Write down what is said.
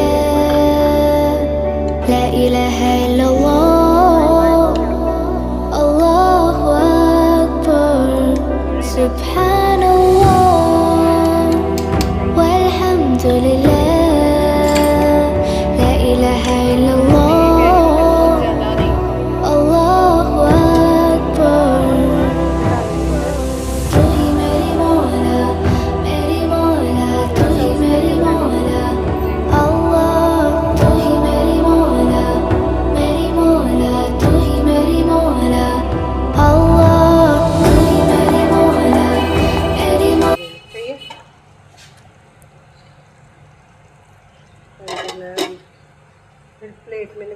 Alhamdulillah, la ilaha illallah, Allahu Akbar. Subhanallah, walhamdulillah, la ilaha illallah, Allahu Akbar. Tu hi meri Mola, tu hi meri Mola. Allah, tu hi meri Mola, tu hi meri Mola. Allah, tu hi meri Mola, फिर plate में